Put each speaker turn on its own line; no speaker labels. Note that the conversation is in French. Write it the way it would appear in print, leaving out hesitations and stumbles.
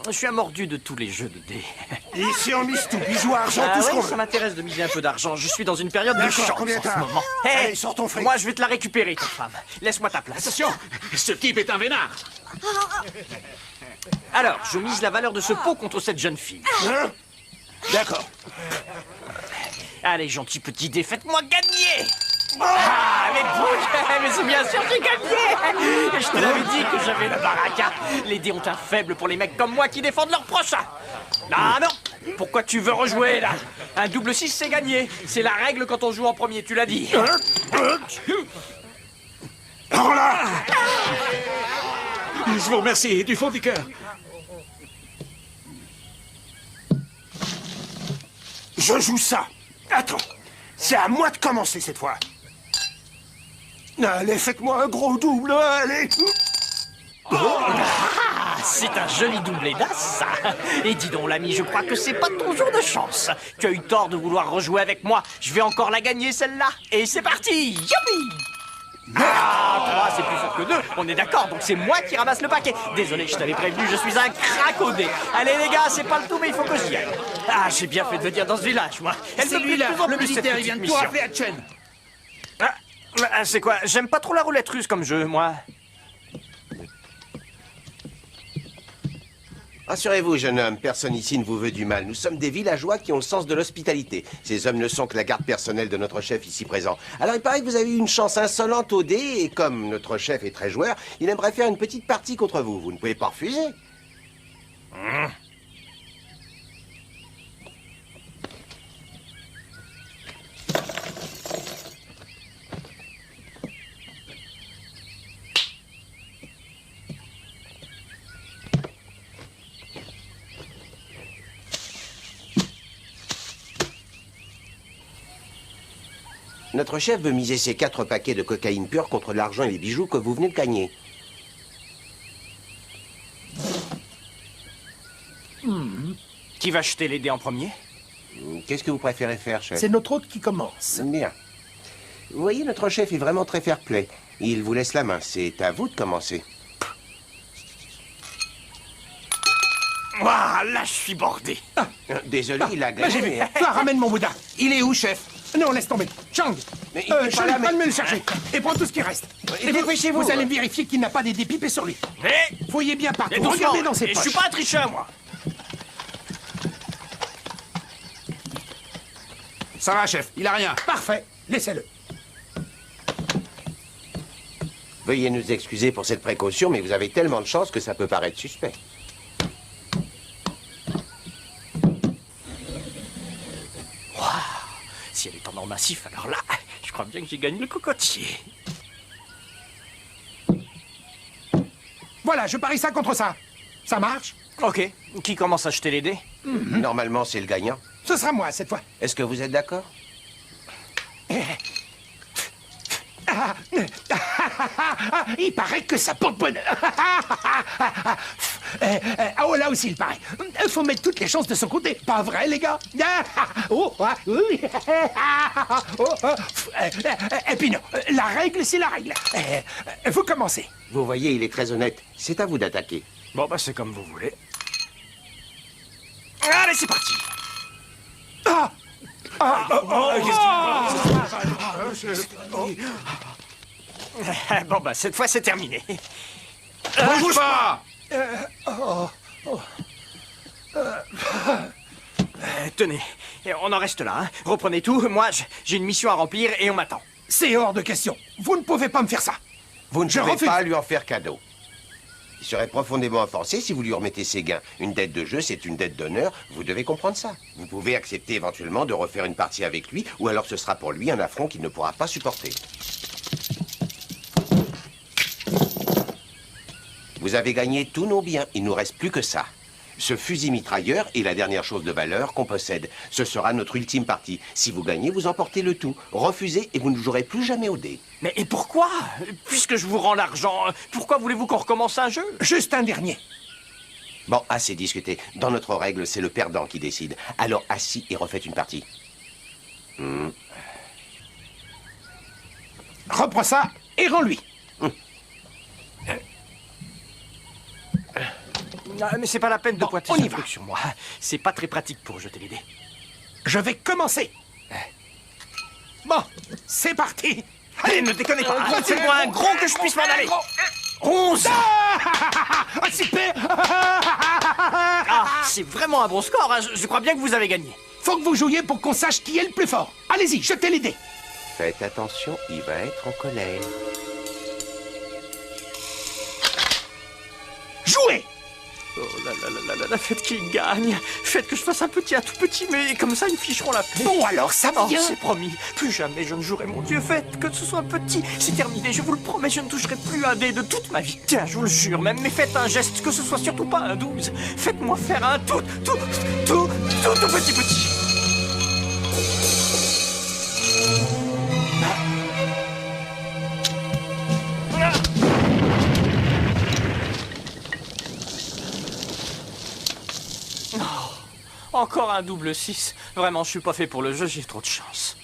Je suis un mordu de tous les jeux de dés.
Ici, on mise tout. Bijoux, argent, tout ce qu'on
Ça
veut.
m'intéresse de miser un peu d'argent. Je suis dans une période de chance
combien
en ce
t'as?
moment.
Allez, sors ton fric.
Moi, je vais te la récupérer, ta femme. Laisse-moi ta place.
Attention, ce type est un vénard.
Alors, je mise la valeur de ce pot contre cette jeune fille.
Hein? D'accord.
Allez, gentil petit dé, faites-moi gagner. Ah, mais c'est bien sûr, j'ai gagné. Et je te l'avais dit que j'avais la baraka. Les dés ont un faible pour les mecs comme moi qui défendent leur prochain. Ah non. Pourquoi tu veux rejouer, là? Un double 6, c'est gagné. C'est la règle quand on joue en premier, tu l'as dit.
Alors là,
Je vous remercie du fond du cœur.
je joue ça. Attends, c'est à moi de commencer cette fois. Allez, faites-moi un gros double, allez.
Ah, c'est un joli doublé d'as, ça. Et dis donc, l'ami, je crois que c'est pas ton jour de chance. Tu as eu tort de vouloir rejouer avec moi. Je vais encore la gagner, celle-là. Et c'est parti. Youpi! Ah, 3, c'est plus fort que 2. On est d'accord, donc c'est moi qui ramasse le paquet. Désolé, je t'avais prévenu, je suis un crack au dé. Allez, les gars, c'est pas le tout, mais il faut que j'y aille. Ah, j'ai bien fait de venir dans ce village, moi. Elle
C'est
me
lui
plaît
là,
toujours
le
plus, cette
militaire, il
petite
vient de tout
mission.
rappeler à Chen.
C'est quoi? J'aime pas trop la roulette russe comme jeu, moi.
Rassurez-vous, jeune homme, personne ici ne vous veut du mal. Nous sommes des villageois qui ont le sens de l'hospitalité. Ces hommes ne sont que la garde personnelle de notre chef ici présent. Alors il paraît que vous avez eu une chance insolente au dé, et comme notre chef est très joueur, il aimerait faire une petite partie contre vous. Vous ne pouvez pas refuser. Notre chef veut miser ses 4 paquets de cocaïne pure contre l'argent et les bijoux que vous venez de gagner.
Qui va jeter les dés en premier?
Qu'est-ce que vous préférez faire, chef?
C'est notre hôte qui commence.
Bien. Vous voyez, notre chef est vraiment très fair-play. Il vous laisse la main. C'est à vous de commencer.
Ah, là, je suis bordé.
Désolé, il a
Bah, j'ai vu.
gagné.
Toi, ramène mon Bouddha.
Il est où, chef?
Non, laisse tomber. Chang,
Mais il est pas
Chang,
là, mais-
va me le chercher. Et prends tout ce qui reste.
Et
vous,
dépêchez-vous.
vous allez vérifier qu'il n'a pas des dépipés sur lui.
Mais,
Fouillez bien
mais
partout.
doucement.
Regardez dans ses
Et
poches.
je suis pas un tricheur, moi.
Ça va, chef, il a rien.
Parfait. Laissez-le.
Veuillez nous excuser pour cette précaution, mais vous avez tellement de chance que ça peut paraître suspect.
Si elle est en or massif, alors là, je crois bien que j'ai gagné le cocotier.
Voilà, je parie ça contre ça. Ça marche?
Ok, qui commence à jeter les dés?
Normalement, c'est le gagnant.
Ce sera moi cette fois.
Est-ce que vous êtes d'accord?
Il paraît que ça porte bonheur. Oh, là aussi, il paraît. Il faut mettre toutes les chances de son côté. Pas vrai, les gars? Oh, ah, oui. Oh, oh. Et puis non, la règle, c'est la règle. Vous commencez.
Vous voyez, il est très honnête. C'est à vous d'attaquer.
Bon, bah, c'est comme vous voulez. Allez, c'est parti. Bon, bah, cette fois, c'est terminé.
Bouge pas!
Tenez, on en reste là, hein. Reprenez tout. Moi, j'ai une mission à remplir et on m'attend.
C'est hors de question. Vous ne pouvez pas me faire ça.
Vous ne
Je
pouvez
refuse.
pas lui en faire cadeau. Il serait profondément offensé si vous lui remettez ses gains. Une dette de jeu, c'est une dette d'honneur. Vous devez comprendre ça. Vous pouvez accepter éventuellement de refaire une partie avec lui, ou alors ce sera pour lui un affront qu'il ne pourra pas supporter. Vous avez gagné tous nos biens. Il nous reste plus que ça. Ce fusil mitrailleur est la dernière chose de valeur qu'on possède. Ce sera notre ultime partie. Si vous gagnez, vous emportez le tout. Refusez et vous ne jouerez plus jamais au dé.
Mais et pourquoi? Puisque je vous rends l'argent, pourquoi voulez-vous qu'on recommence un jeu?
Juste un dernier.
Bon, assez discuté. Dans notre règle, c'est le perdant qui décide. Alors assis et refaites une partie.
Reprends ça et rends-lui.
Ah, mais c'est pas la peine de
Bon,
pointer
on
ce
y va.
truc sur moi. C'est pas très pratique pour jeter les dés.
Je vais commencer. Bon, c'est parti.
Allez, ne déconnez pas. Faites-moi un gros que je puisse m'en aller. 11.
Ah, super.
Ah, c'est vraiment un bon score. Hein. Je crois bien que vous avez gagné.
Faut que vous jouiez pour qu'on sache qui est le plus fort. Allez-y, jetez les dés.
Faites attention, il va être en colère.
Jouez.
Oh là là là là là, faites qu'il gagne. Faites que je fasse un petit à tout petit, mais comme ça ils me ficheront la paix.
Bon, alors, ça
Oh,
vient.
c'est promis. Plus jamais je ne jouerai mon Dieu. Faites que ce soit petit. C'est terminé, je vous le promets, je ne toucherai plus un dé de toute ma vie. Tiens, je vous le jure même, mais faites un geste, que ce soit surtout pas un 12. Faites-moi faire un tout petit. Encore un double 6. Vraiment, je suis pas fait pour le jeu, j'ai trop de chance.